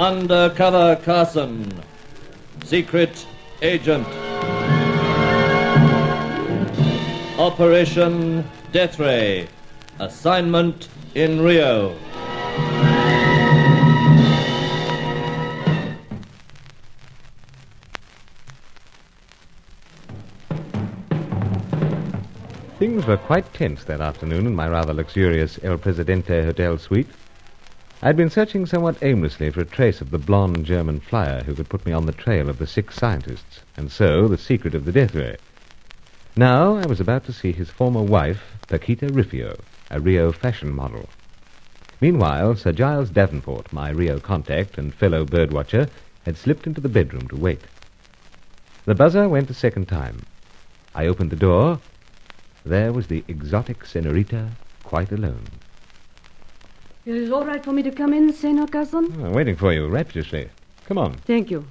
Undercover Carson, secret agent. Operation Death Ray, assignment in Rio. Things were quite tense that afternoon in my rather luxurious El Presidente Hotel suite. I'd been searching somewhat aimlessly for a trace of the blonde German flyer who could put me on the trail of the 6 scientists, and so the secret of the death ray. Now I was about to see his former wife, Paquita Rifio, a Rio fashion model. Meanwhile, Sir Giles Davenport, my Rio contact and fellow birdwatcher, had slipped into the bedroom to wait. The buzzer went a second time. I opened the door. There was the exotic senorita, quite alone. It is all right for me to come in, Senor Carson? I'm waiting for you, rapturously. Come on. Thank you.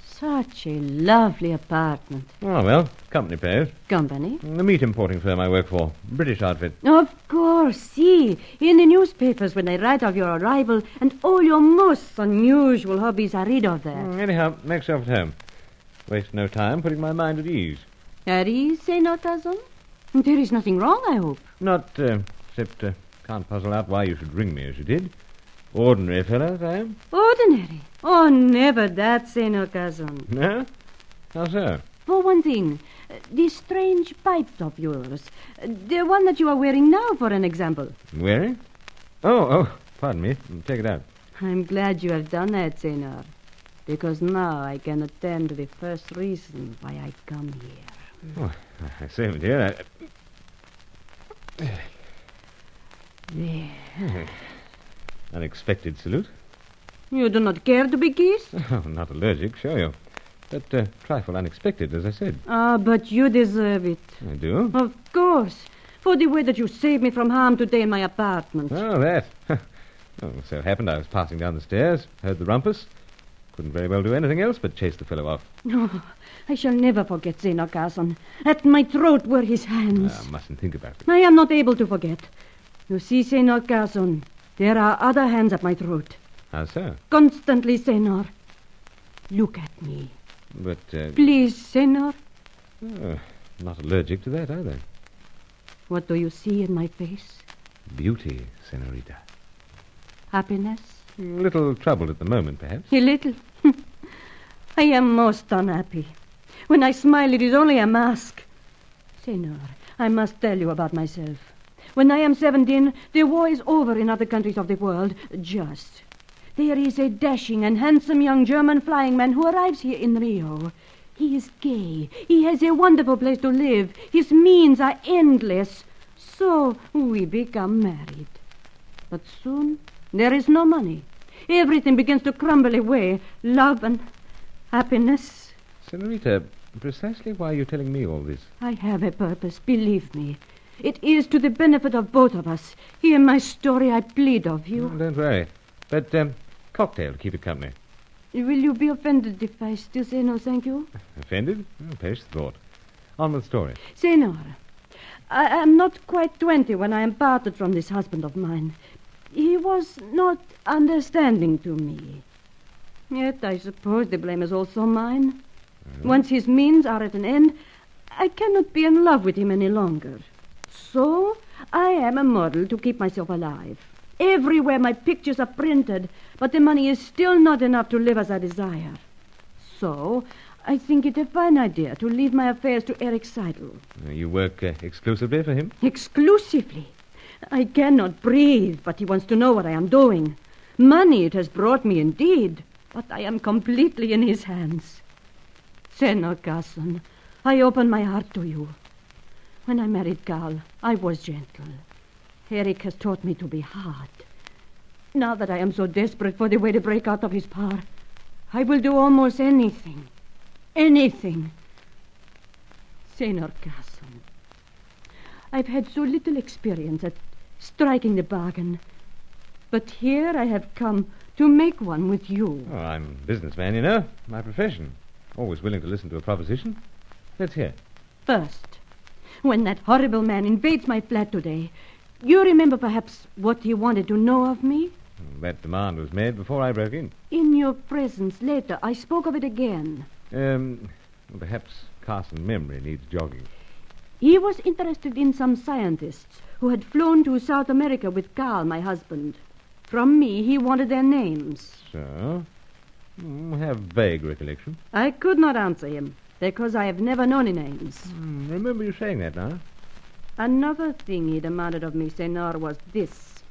Such a lovely apartment. Oh, well, company pays. Company? The meat importing firm I work for. British outfit. Of course, see. In the newspapers when they write of your arrival and all your most unusual hobbies I read of there. Anyhow, make yourself at home. Waste no time putting my mind at ease. At ease, Senor Carson? There is nothing wrong, I hope. Not, except, can't puzzle out why you should ring me as you did. Ordinary fellow, I am. Ordinary? Oh, never that, Senor Carson. No? How so? For one thing, this strange pipe of yours. The one that you are wearing now, for an example. Wearing? Oh, pardon me. Take it out. I'm glad you have done that, Senor. Because now I can attend to the first reason why I come here. Oh, I say, my dear, There. Unexpected salute. You do not care to be kissed? Oh, not allergic, sure you. But trifle unexpected, as I said. Ah, but you deserve it. I do? Of course. For the way that you saved me from harm today in my apartment. Oh, that. Oh, so happened I was passing down the stairs, heard the rumpus. Couldn't very well do anything else but chase the fellow off. Oh, I shall never forget Senor Carson. At my throat were his hands. I mustn't think about it. I am not able to forget. You see, Senor Carson, there are other hands at my throat. How so? Constantly, Senor. Look at me. But, Please, Senor. Oh, not allergic to that either. What do you see in my face? Beauty, senorita. Happiness? A little troubled at the moment, perhaps. A little. I am most unhappy. When I smile, it is only a mask. Senor, I must tell you about myself. When I am 17, the war is over in other countries of the world. Just. There is a dashing and handsome young German flying man who arrives here in Rio. He is gay. He has a wonderful place to live. His means are endless. So we become married. But soon, there is no money. Everything begins to crumble away. Love and happiness. Senorita, precisely why are you telling me all this? I have a purpose, believe me. It is to the benefit of both of us. Hear my story, I plead of you. Oh, don't worry. But, cocktail to keep it company. Will you be offended if I still say no thank you? Offended? Oh, perish the thought. On with the story. Senor, I am not quite 20 when I am parted from this husband of mine. He was not understanding to me. Yet I suppose the blame is also mine. Once his means are at an end, I cannot be in love with him any longer. So I am a model to keep myself alive. Everywhere my pictures are printed, but the money is still not enough to live as I desire. So I think it a fine idea to leave my affairs to Eric Seidel. You work exclusively for him? Exclusively? I cannot breathe, but he wants to know what I am doing. Money it has brought me indeed, but I am completely in his hands. Senor Carson, I open my heart to you. When I married Carl, I was gentle. Eric has taught me to be hard. Now that I am so desperate for the way to break out of his power, I will do almost anything. Anything. Senor Carson, I've had so little experience at striking the bargain. But here I have come to make one with you. Oh, I'm a businessman, you know. My profession. Always willing to listen to a proposition. Let's hear. First, when that horrible man invades my flat today, you remember perhaps what he wanted to know of me? That demand was made before I broke in. In your presence later, I spoke of it again. Perhaps Carson's memory needs jogging. He was interested in some scientists who had flown to South America with Carl, my husband. From me, he wanted their names. So? Have vague recollection. I could not answer him, because I have never known any names. Remember you saying that now? Another thing he demanded of me, Senor, was this.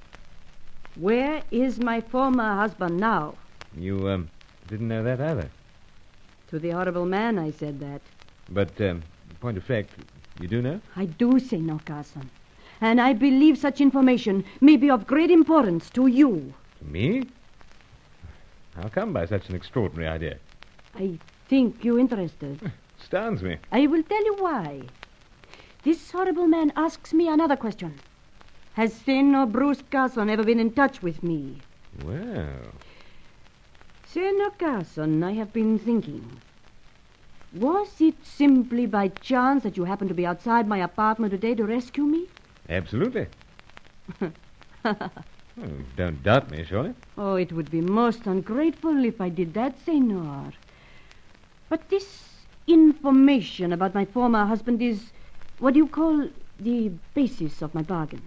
Where is my former husband now? You, didn't know that either. To the horrible man, I said that. But, point of fact, you do know? I do, Senor Carson. And I believe such information may be of great importance to you. To me? How come by such an extraordinary idea? I think you interested. Astounds me. I will tell you why. This horrible man asks me another question. Has Senor Bruce Carson ever been in touch with me? Well... Senor Carson, I have been thinking. Was it simply by chance that you happened to be outside my apartment today to rescue me? Absolutely. You don't doubt me, surely? Oh, it would be most ungrateful if I did that, Senor. But this information about my former husband is what you call the basis of my bargain.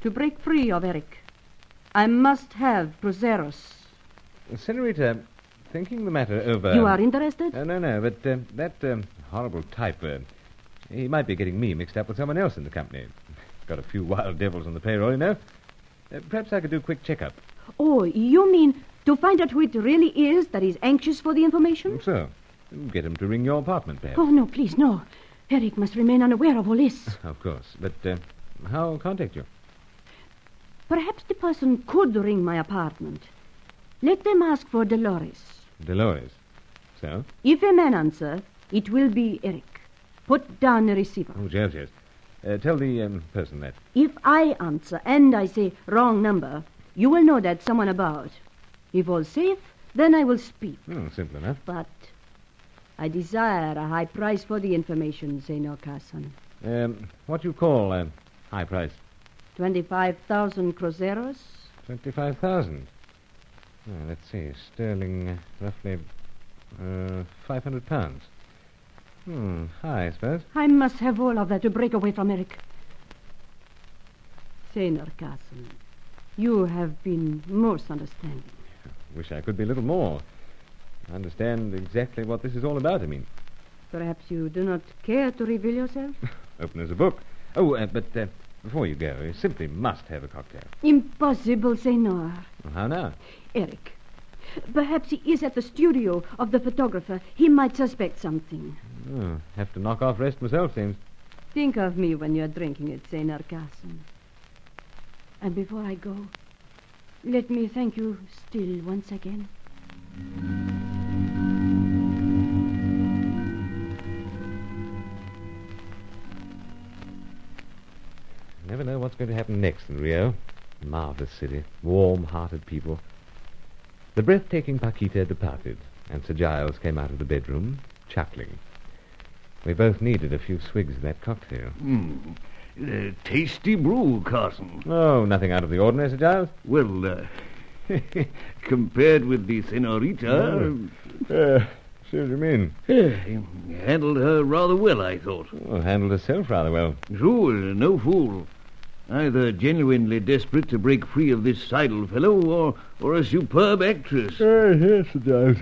To break free of Eric, I must have Cruceros. Senorita, thinking the matter over... You are interested? No, but that horrible type, he might be getting me mixed up with someone else in the company. Got a few wild devils on the payroll, you know. Perhaps I could do a quick checkup. Oh, you mean to find out who it really is that is anxious for the information? So, get him to ring your apartment, perhaps. Oh, no, please, no. Eric must remain unaware of all this. Of course, but how contact you? Perhaps the person could ring my apartment. Let them ask for Dolores. Dolores? So? If a man answer, it will be Eric. Put down the receiver. Oh, yes. Tell the person that. If I answer and I say wrong number, you will know that someone about. If all safe, then I will speak. Simple enough. But I desire a high price for the information, Senor Carson. What do you call high price? 25,000 cruceros. 25,000. Let's see. Sterling, roughly £500. High, I suppose. I must have all of that to break away from Eric. Senor Carson, you have been most understanding. Wish I could be a little more. Understand exactly what this is all about, I mean. Perhaps you do not care to reveal yourself? Open as a book. But before you go, you simply must have a cocktail. Impossible, Senor. How now? Eric, perhaps he is at the studio of the photographer. He might suspect something. Have to knock off rest myself, seems. Think of me when you're drinking it, Senor Carson. And before I go, let me thank you still once again. Never know what's going to happen next in Rio. Marvelous city, warm-hearted people. The breathtaking Paquita departed, and Sir Giles came out of the bedroom, chuckling. We both needed a few swigs of that cocktail. Tasty brew, Carson. Oh, nothing out of the ordinary, Sir Giles. Well, compared with the senorita... See what you mean. You handled her rather well, I thought. Handled herself rather well. Sure, no fool. Either genuinely desperate to break free of this sidle fellow, or a superb actress. Yes, Sir Giles.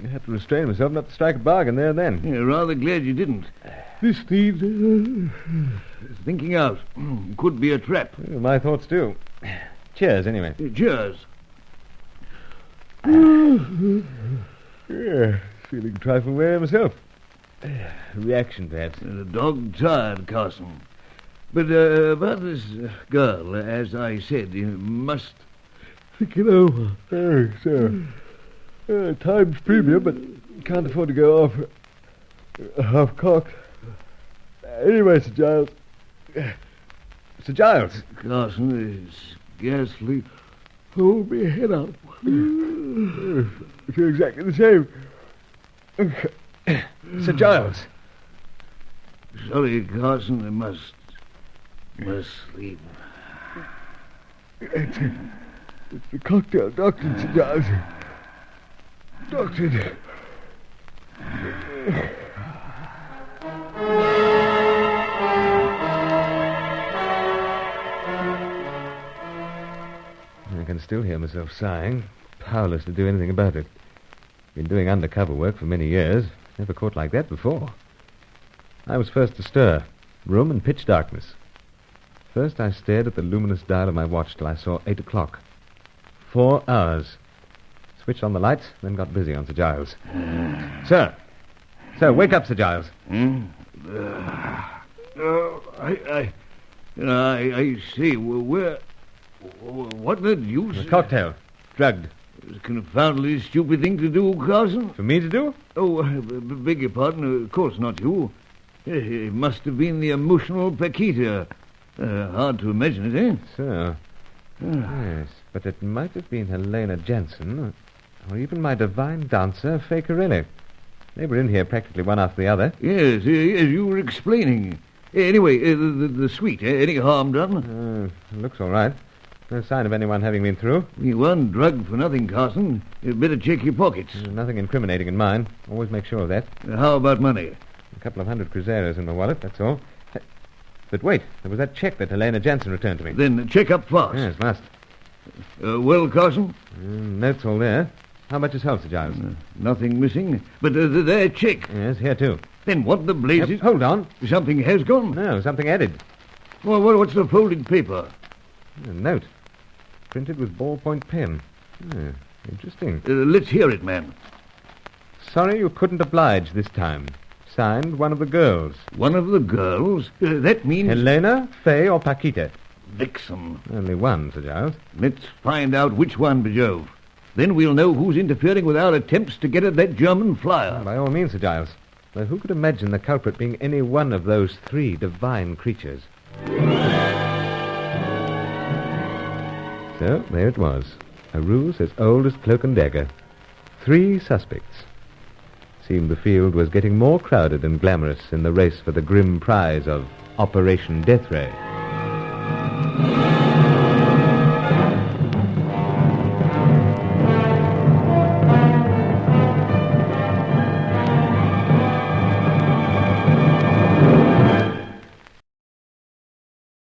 I had to restrain myself not to strike a bargain there and then. Yeah, rather glad you didn't. This needs thinking out. Could be a trap. My thoughts too. Cheers, anyway. Cheers. Yeah, feeling a trifle weary myself. Reaction, perhaps. Dog-tired, Carson. But about this girl, as I said, you must think it over. Sir. Time's premium, but can't afford to go off half-cocked. Anyway, Sir Giles. Sir Giles. Carson is scarcely hold me head up. I feel exactly the same. Sir Giles. Sorry, Carson, I must sleep. It's the cocktail doctored, Sir Giles. Doctored. I can still hear myself sighing, powerless to do anything about it. Been doing undercover work for many years. Never caught like that before. I was first to stir. Room and pitch darkness. First I stared at the luminous dial of my watch till I saw 8 o'clock. 4 hours. Switched on the lights, then got busy on Sir Giles. Sir! Sir, wake up, Sir Giles. I see. Where... What the deuce? A cocktail. Drugged. It's a confoundedly stupid thing to do, Carson. For me to do? Oh, beg your pardon. Of course not you. It must have been the emotional Paquita. Hard to imagine it, eh? So. Yes, but it might have been Helena Jansen, or even my divine dancer, Fakerelli. They were in here practically one after the other. Yes, you were explaining. Anyway, the suite, any harm done? Looks all right. No sign of anyone having been through. You weren't drugged for nothing, Carson. You'd better check your pockets. Nothing incriminating in mine. Always make sure of that. How about money? A couple of $100 cruzeros in my wallet, that's all. But wait, there was that check that Helena Jansen returned to me. Then check up fast. Yes, must. Well, Carson? Notes all there. How much is held, Sir Giles? Nothing missing. But their check. Yes, here too. Then what the blazes... Yep, hold on. Something has gone? No, something added. Well, what's the folded paper? A note. Printed with ballpoint pen. Interesting. Let's hear it, man. Sorry you couldn't oblige this time. Signed, one of the girls. One of the girls? That means... Helena, Faye, or Paquita? Vixen. Only one, Sir Giles. Let's find out which one, Bajove. Then we'll know who's interfering with our attempts to get at that German flyer. By all means, Sir Giles. Though who could imagine the culprit being any one of those 3 divine creatures? So, there it was. A ruse as old as Cloak and Dagger. 3 suspects. Seemed the field was getting more crowded and glamorous in the race for the grim prize of Operation Death Ray.